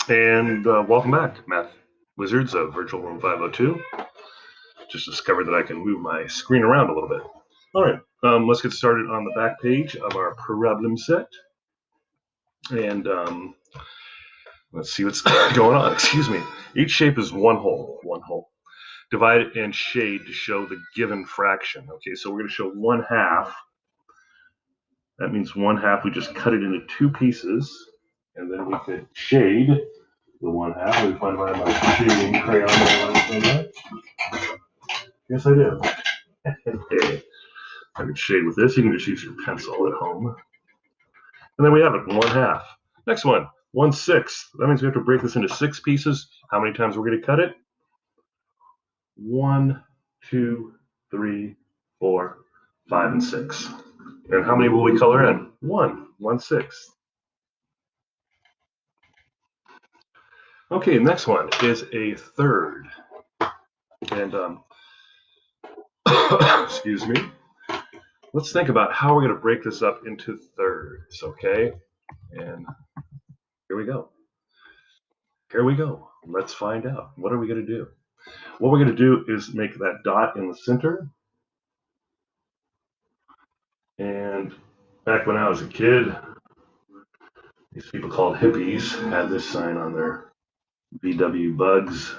And welcome back, Math Wizards of Virtual Room 502. Just discovered that I can move my screen around a little bit. All right, let's get started on the back page of our problem set. And let's see what's going on. Excuse me. Each shape is one hole. Divide it and shade to show the given fraction. Okay, so we're going to show 1/2. That means 1/2, we just cut it into two pieces. And then we could shade the 1/2. Let me find my shading crayon. Yes, I do. Okay. I can shade with this. You can just use your pencil at home. And then we have it, 1/2. Next one, 1/6. That means we have to break this into 6 pieces. How many times we're going to cut it? 1, 2, 3, 4, 5, and 6. And how many will we color in? 1/6. Okay, next one is a third. And excuse me. Let's think about how we're going to break this up into thirds, okay? And here we go. Let's find out. What are we going to do? What we're going to do is make that dot in the center. And back when I was a kid, these people called hippies had this sign on their VW Bugs,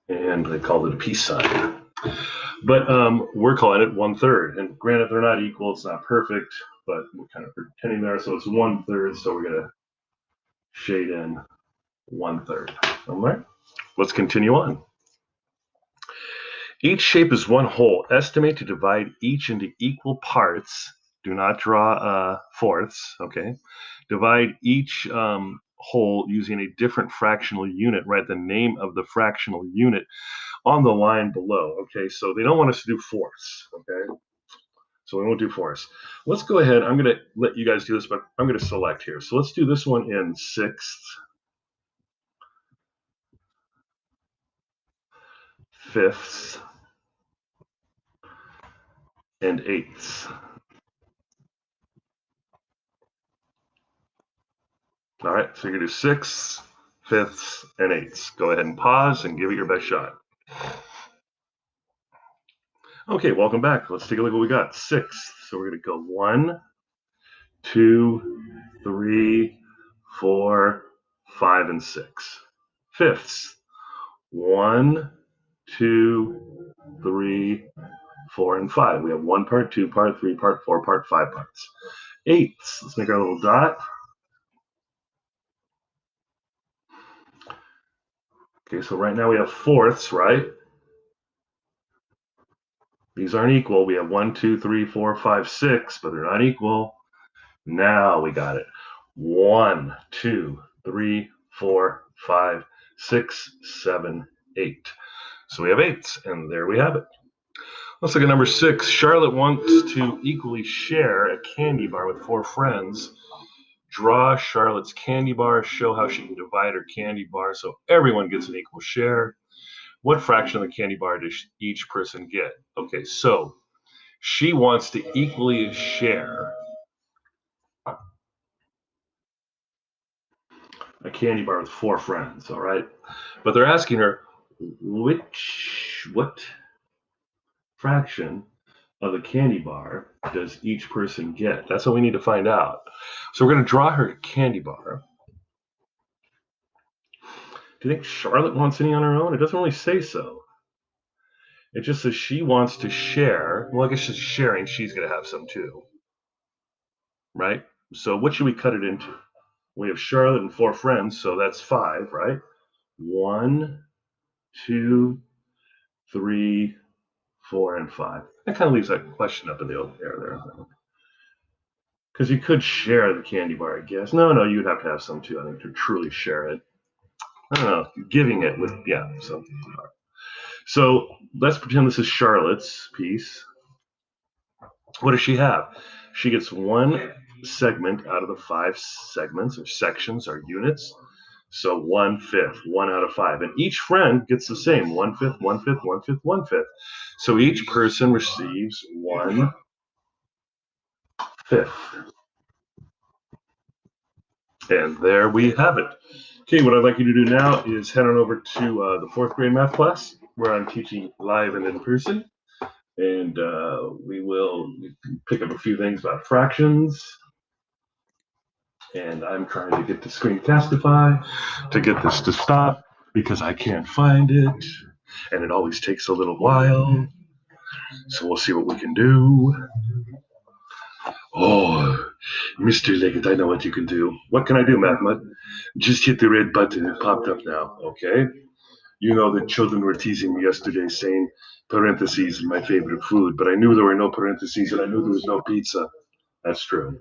and they called it a peace sign. But we're calling it 1/3. And granted, they're not equal. It's not perfect, but we're kind of pretending there. So it's 1/3. So we're going to shade in 1/3. All right. Let's continue on. Each shape is one whole. Estimate to divide each into equal parts. Do not draw fourths, okay? Divide each whole using a different fractional unit. Write the name of the fractional unit on the line below, okay? So they don't want us to do fourths, okay? So we won't do fourths. Let's go ahead. I'm going to let you guys do this, but I'm going to select here. So let's do this one in sixths, fifths, and eighths. All right, so you're gonna do sixths, fifths, and eighths. Go ahead and pause and give it your best shot. Okay, welcome back. Let's take a look at what we got. Sixths. So we're gonna go 1, 2, 3, 4, 5, and 6. Fifths. 1, 2, 3, 4, and 5. We have 1 part, 2 part, 3 part, 4 part, 5 parts. Eighths. Let's make our little dot. Okay, so right now we have fourths, right? These aren't equal. We have 1, 2, 3, 4, 5, 6, but they're not equal. Now we got it. 1, 2, 3, 4, 5, 6, 7, 8. So we have eighths, and there we have it. Let's look at number 6. Charlotte wants to equally share a candy bar with 4 friends. Draw Charlotte's candy bar. Show how she can divide her candy bar so everyone gets an equal share. What fraction of the candy bar does each person get? Okay, so she wants to equally share a candy bar with 4 friends, all right? But they're asking her, what fraction of the candy bar does each person get? That's what we need to find out. So we're going to draw her candy bar. Do you think Charlotte wants any on her own? It doesn't really say so. It just says she wants to share. Well, I guess she's sharing. She's going to have some too, right? So what should we cut it into? We have Charlotte and 4 friends, so that's 5, right? 1, 2, 3, 4, and 5. That kind of leaves that question up in the air there. Because you could share the candy bar, I guess. No, you'd have to have some too, I think, to truly share it. I don't know, giving it with, yeah. So let's pretend this is Charlotte's piece. What does she have? She gets 1 segment out of the 5 segments or sections or units. So 1/5, 1 out of 5. And each friend gets the same 1/5, 1/5, 1/5, 1/5. So each person receives 1/5. And there we have it. Okay, what I'd like you to do now is head on over to the fourth grade math class where I'm teaching live and in person. And we will pick up a few things about fractions. And I'm trying to get the Screencastify to get this to stop because I can't find it. And it always takes a little while. So we'll see what we can do. Oh, Mr. Leggett, I know what you can do. What can I do, Mahmoud? Just hit the red button. It popped up now, okay? You know the children were teasing me yesterday saying parentheses my favorite food, but I knew there were no parentheses and I knew there was no pizza. That's true.